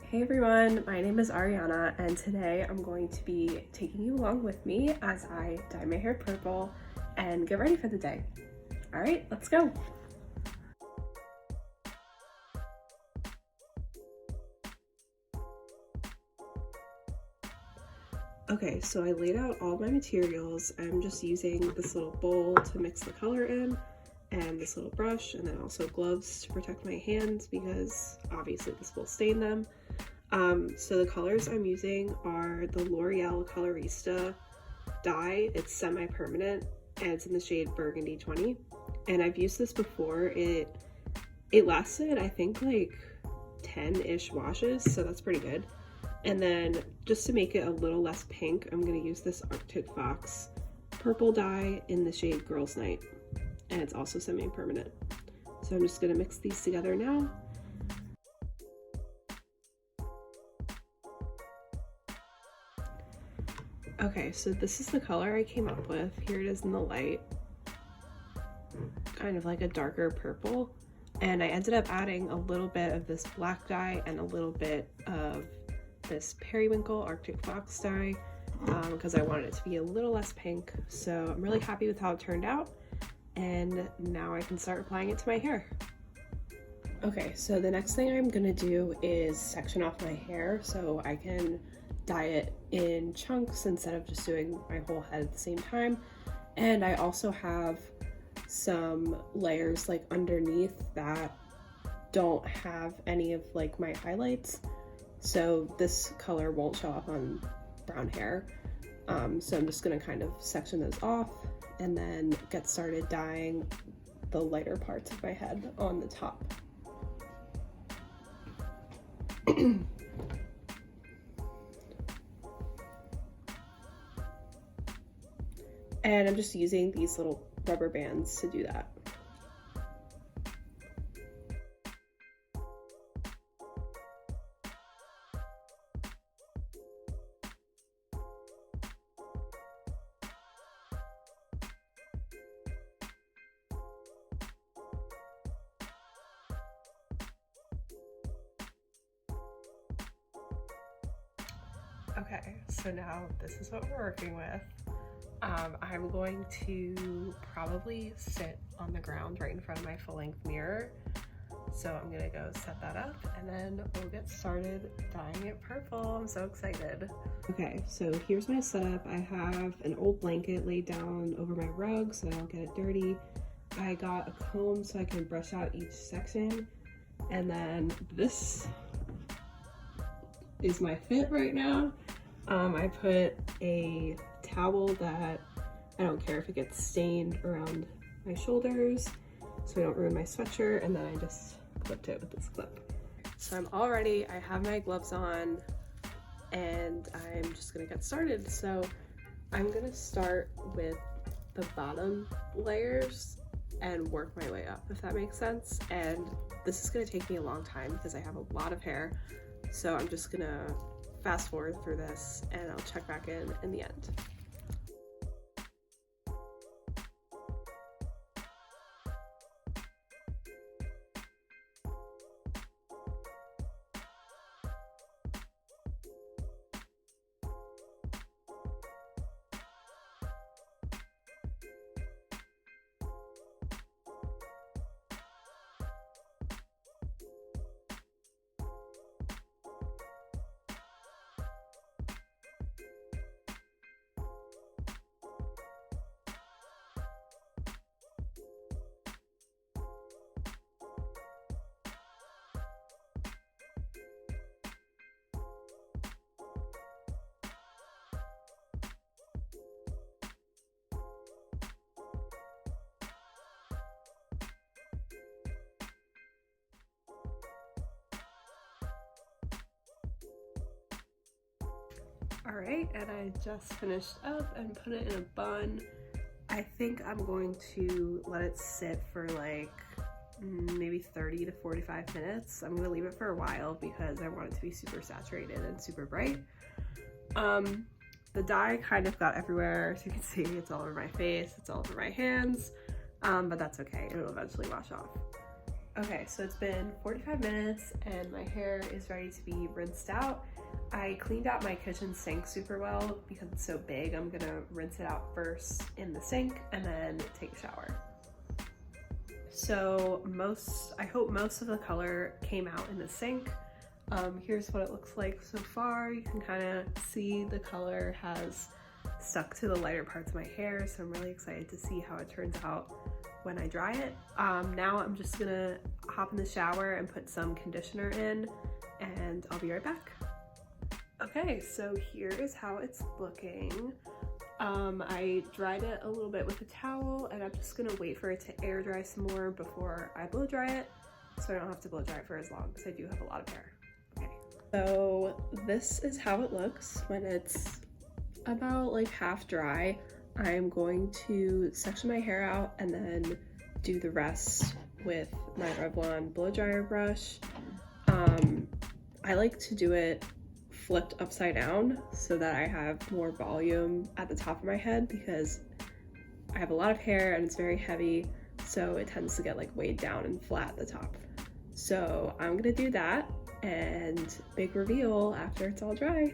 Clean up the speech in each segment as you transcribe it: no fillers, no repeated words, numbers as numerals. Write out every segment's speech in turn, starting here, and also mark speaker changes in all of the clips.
Speaker 1: Hey everyone, my name is Ariana and today I'm going to be taking you along with me as I dye my hair purple and get ready for the day. All right, let's go. Okay, so I laid out all my materials. I'm just using this little bowl to mix the color in and this little brush, and then also gloves to protect my hands because obviously this will stain them. So the colors I'm using are the L'Oreal Colorista dye. It's semi-permanent and it's in the shade Burgundy 20. And I've used this before. It lasted, I think, like 10-ish washes, so that's pretty good. And then just to make it a little less pink, I'm gonna use this Arctic Fox purple dye in the shade Girls Night. And it's also semi-permanent. So I'm just gonna mix these together now. Okay, so this is the color I came up with. Here it is in the light. Kind of like a darker purple. And I ended up adding a little bit of this black dye and a little bit of this periwinkle Arctic Fox dye because I wanted it to be a little less pink. So I'm really happy with how it turned out. And now I can start applying it to my hair. Okay, so the next thing I'm gonna do is section off my hair so I can dye it in chunks instead of just doing my whole head at the same time. And I also have some layers like underneath that don't have any of like my highlights, so this color won't show up on brown hair. So I'm just gonna kind of section those off and then get started dyeing the lighter parts of my head on the top. And I'm just using these little rubber bands to do that. Okay, so now this is what we're working with. I'm going to probably sit on the ground right in front of my full-length mirror. So I'm gonna go set that up and then we'll get started dyeing it purple. I'm so excited. Okay, so here's my setup. I have an old blanket laid down over my rug so I don't get it dirty. I got a comb so I can brush out each section. And then this is my fit right now. I put a towel that I don't care if it gets stained around my shoulders so I don't ruin my sweatshirt, and then I just clipped it with this clip. So I'm all ready. I have my gloves on and I'm just gonna get started. So I'm gonna start with the bottom layers and work my way up, if that makes sense. And this is gonna take me a long time because I have a lot of hair. So I'm just gonna fast forward through this and I'll check back in the end. All right, and I just finished up and put it in a bun. I think I'm going to let it sit for like maybe 30 to 45 minutes. I'm gonna leave it for a while because I want it to be super saturated and super bright. The dye kind of got everywhere. As you can see, it's all over my face, it's all over my hands, but that's okay, it'll eventually wash off. Okay, so it's been 45 minutes and my hair is ready to be rinsed out. I cleaned out my kitchen sink super well because it's so big. I'm gonna rinse it out first in the sink and then take a shower. So I hope most of the color came out in the sink. Here's what it looks like so far. You can kind of see the color has stuck to the lighter parts of my hair, so I'm really excited to see how it turns out when I dry it. Now I'm just gonna hop in the shower and put some conditioner in, and I'll be right back. Okay, so here is how it's looking. I dried it a little bit with a towel, and I'm just gonna wait for it to air dry some more before I blow dry it, so I don't have to blow dry it for as long because I do have a lot of hair. Okay, so this is how it looks when it's about like half dry. I'm going to section my hair out and then do the rest with my Revlon blow dryer brush. I like to do it flipped upside down so that I have more volume at the top of my head because I have a lot of hair and it's very heavy, so it tends to get like weighed down and flat at the top. So I'm gonna do that, and big reveal after it's all dry.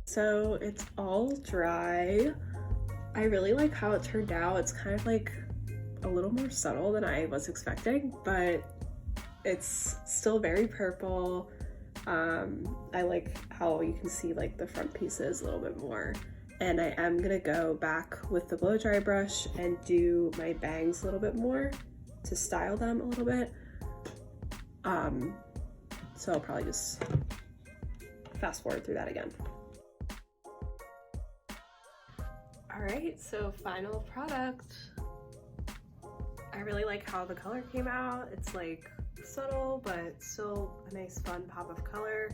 Speaker 1: So it's all dry. I really like how it turned out. It's kind of like a little more subtle than I was expecting, but it's still very purple. I like how you can see like the front pieces a little bit more. And I am gonna go back with the blow dry brush and do my bangs a little bit more to style them a little bit. So I'll probably just fast forward through that again. All right, so final product. I really like how the color came out. It's like subtle, but still a nice fun pop of color.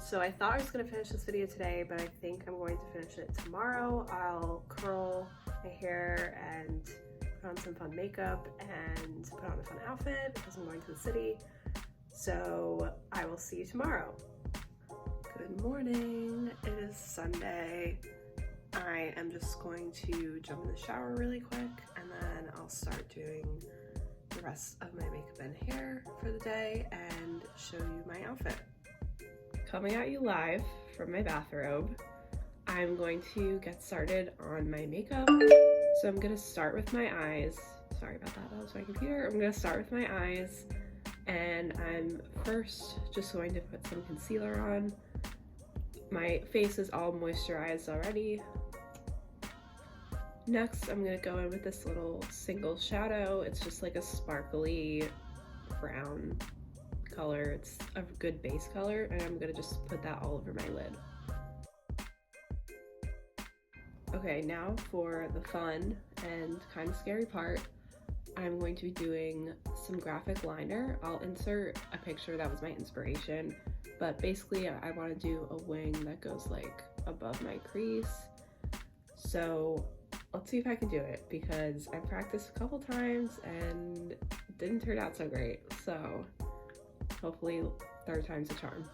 Speaker 1: So I thought I was gonna finish this video today, but I think I'm going to finish it tomorrow. I'll curl my hair and put on some fun makeup and put on a fun outfit because I'm going to the city. So I will see you tomorrow. Good morning, it is Sunday. I am just going to jump in the shower really quick and then I'll start doing the rest of my makeup and hair for the day and show you my outfit. Coming at you live from my bathrobe, I'm going to get started on my makeup. So I'm gonna start with my eyes. Sorry about that, that was my computer. I'm gonna start with my eyes, and I'm first just going to put some concealer on. My face is all moisturized already. Next, I'm gonna go in with this little single shadow. It's just like a sparkly brown color. It's a good base color, and I'm gonna just put that all over my lid. Okay, now for the fun and kind of scary part, I'm going to be doing some graphic liner. I'll insert a picture that was my inspiration, but basically I want to do a wing that goes like above my crease. So let's see if I can do it because I practiced a couple times and it didn't turn out so great. So hopefully third time's a charm.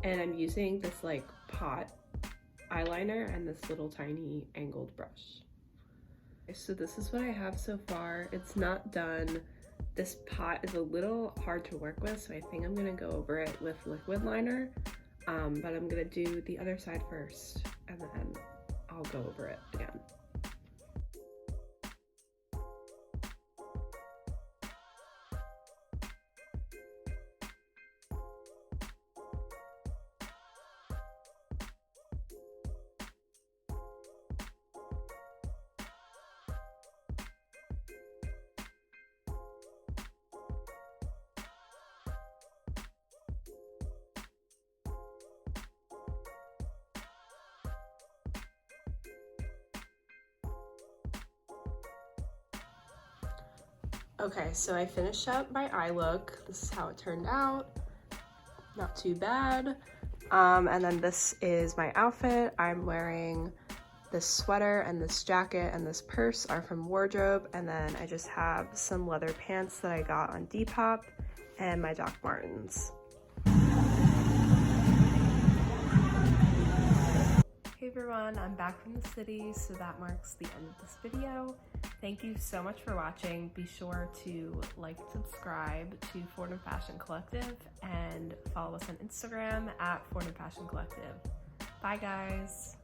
Speaker 1: And I'm using this like pot eyeliner and this little tiny angled brush. So this is what I have so far. It's not done. This pot is a little hard to work with, so I think I'm gonna go over it with liquid liner, but I'm gonna do the other side first and then I'll go over it again. Okay, so I finished up my eye look. This is how it turned out. Not too bad. And then this is my outfit. I'm wearing This sweater and this jacket and this purse are from wardrobe, and then I just have some leather pants that I got on Depop and my Doc Martens. Hey everyone, I'm back from the city, so that marks the end of this video. Thank you so much for watching. Be sure to like and subscribe to Fordham Fashion Collective and follow us on Instagram at Fordham Fashion Collective. Bye guys.